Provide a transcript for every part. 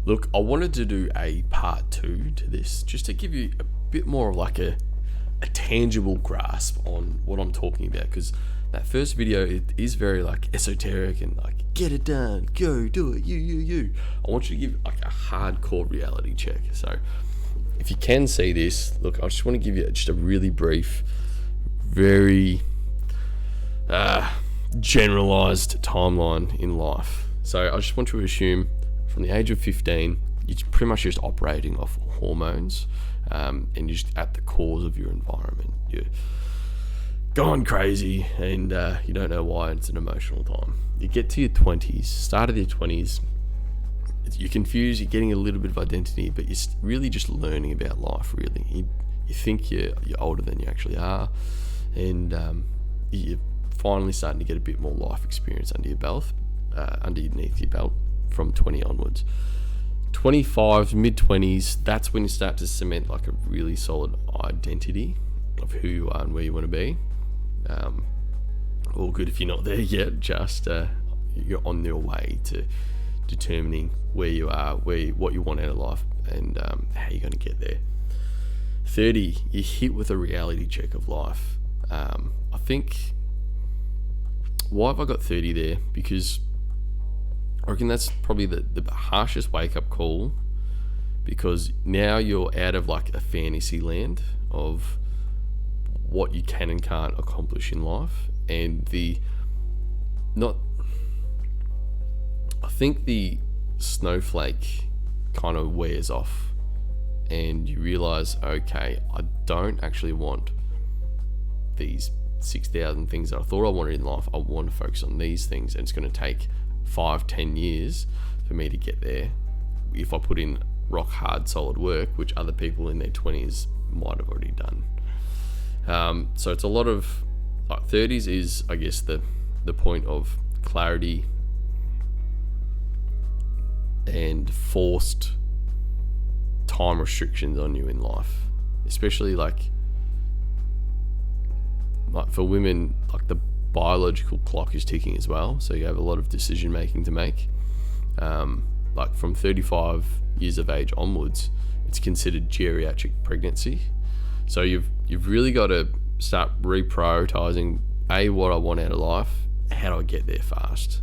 Look, I wanted to do a part 2 to this, just to give you a bit more of like a tangible grasp on what I'm talking about, because that first video, it is very like esoteric and like, get it done, go do it, you. I want you to give like a hardcore reality check. So if you can see this, look, I just want to give you just a really brief, very generalized timeline in life. So I just want you to assume from the age of 15, you're pretty much just operating off hormones, and you're just at the cause of your environment. You're going crazy, and you don't know why. It's an emotional time. You get to your 20s, start of your 20s, you're confused, you're getting a little bit of identity, but you're really just learning about life, really. You think you're older than you actually are, and you're finally starting to get a bit more life experience under your belt, underneath your belt from 20 onwards. 25, mid-20s, that's when you start to cement like a really solid identity of who you are and where you want to be. All good if you're not there yet, just you're on your way to determining where you are, what you want out of life, and how you're going to get there. 30, you hit with a reality check of life. I think, why have I got 30 there? Because I reckon that's probably the harshest wake-up call, because now you're out of like a fantasy land of what you can and can't accomplish in life, and I think the snowflake kind of wears off, and you realize, okay, I don't actually want these 6,000 things that I thought I wanted in life. I want to focus on these things, and it's going to take 5-10 years for me to get there if I put in rock hard solid work, which other people in their 20s might have already done. So it's a lot of 30s is, I guess, the point of clarity and forced time restrictions on you in life, especially like for women, like the biological clock is ticking as well, so you have a lot of decision making to make. Like from 35 years of age onwards, it's considered geriatric pregnancy, so you've really got to start reprioritizing what I want out of life, how do I get there fast,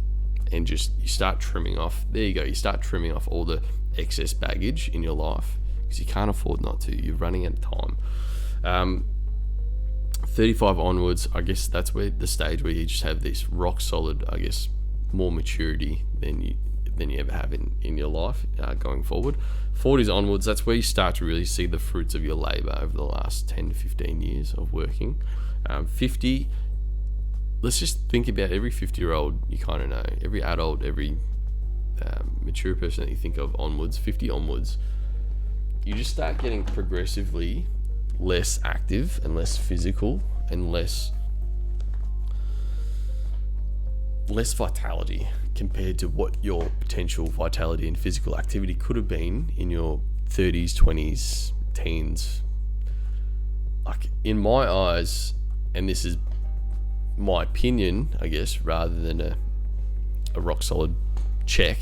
and just you start trimming off. There you go, you start trimming off all the excess baggage in your life, because you can't afford not to. You're running out of time. 35 onwards, I guess that's where the stage where you just have this rock solid, I guess, more maturity than you ever have in your life going forward. 40s onwards, that's where you start to really see the fruits of your labor over the last 10 to 15 years of working. 50, let's just think about every 50-year-old you kind of know, every adult, every mature person that you think of onwards, 50 onwards, you just start getting progressively less active and less physical and less vitality compared to what your potential vitality and physical activity could have been in your 30s, 20s, teens. Like, in my eyes, and this is my opinion, I guess, rather than a rock solid check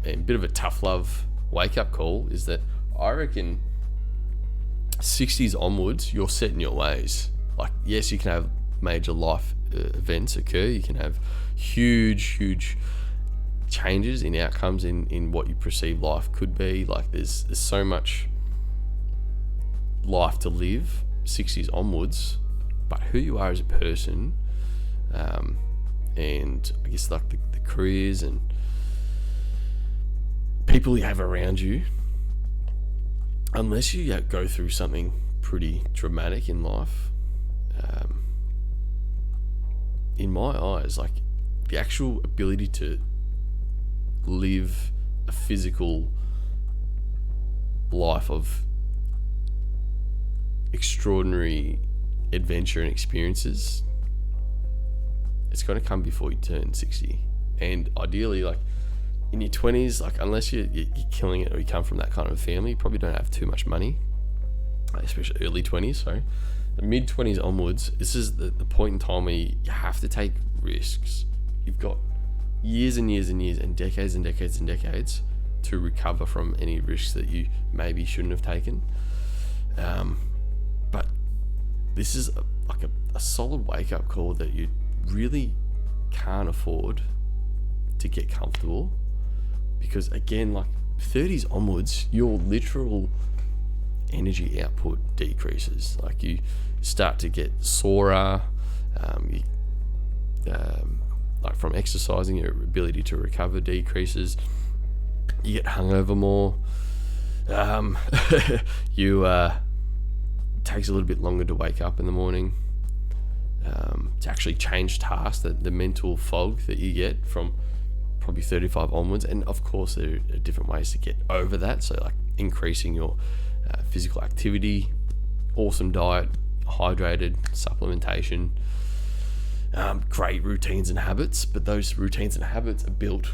and a bit of a tough love wake up call, is that I reckon 60s onwards, you're set in your ways. Like, yes, you can have major life events occur. You can have huge changes in outcomes in what you perceive life could be. Like, there's so much life to live 60s onwards, but who you are as a person, and I guess like the careers and people you have around you, unless you go through something pretty dramatic in life, in my eyes, like the actual ability to live a physical life of extraordinary adventure and experiences, it's going to come before you turn 60. And ideally, like in your 20s, like unless you're killing it or you come from that kind of family, you probably don't have too much money, especially early 20s, sorry. The mid 20s onwards, this is the point in time where you have to take risks. You've got years and years and years and decades and decades and decades to recover from any risks that you maybe shouldn't have taken. But this is a solid wake-up call that you really can't afford to get comfortable, because again, like 30s onwards, your literal energy output decreases. Like you start to get sorer, like from exercising, your ability to recover decreases. You get hungover more. It takes a little bit longer to wake up in the morning. To actually change tasks, the mental fog that you get from probably 35 onwards. And of course, there are different ways to get over that. So like increasing your physical activity, awesome diet, hydrated, supplementation, great routines and habits. But those routines and habits are built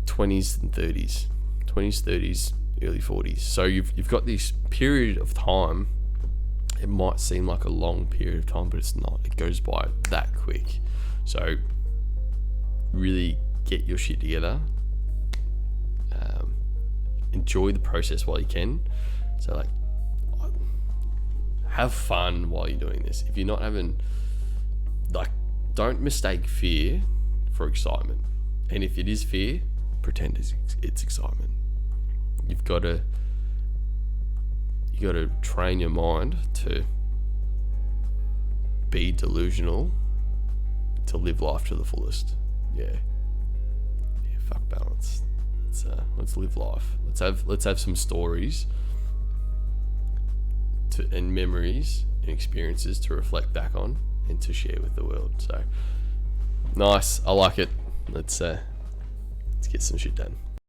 20s and 30s, 30s, early 40s. So you've got this period of time. It might seem like a long period of time, but it's not. It goes by that quick. So really get your shit together. Enjoy the process while you can. So like, have fun while you're doing this. If you're not having, like, don't mistake fear for excitement. And if it is fear, pretend it's excitement. You got to train your mind to be delusional, to live life to the fullest. Yeah, fuck balance. Let's live life. Let's have some stories and memories and experiences to reflect back on and to share with the world. So nice, I like it. Let's get some shit done.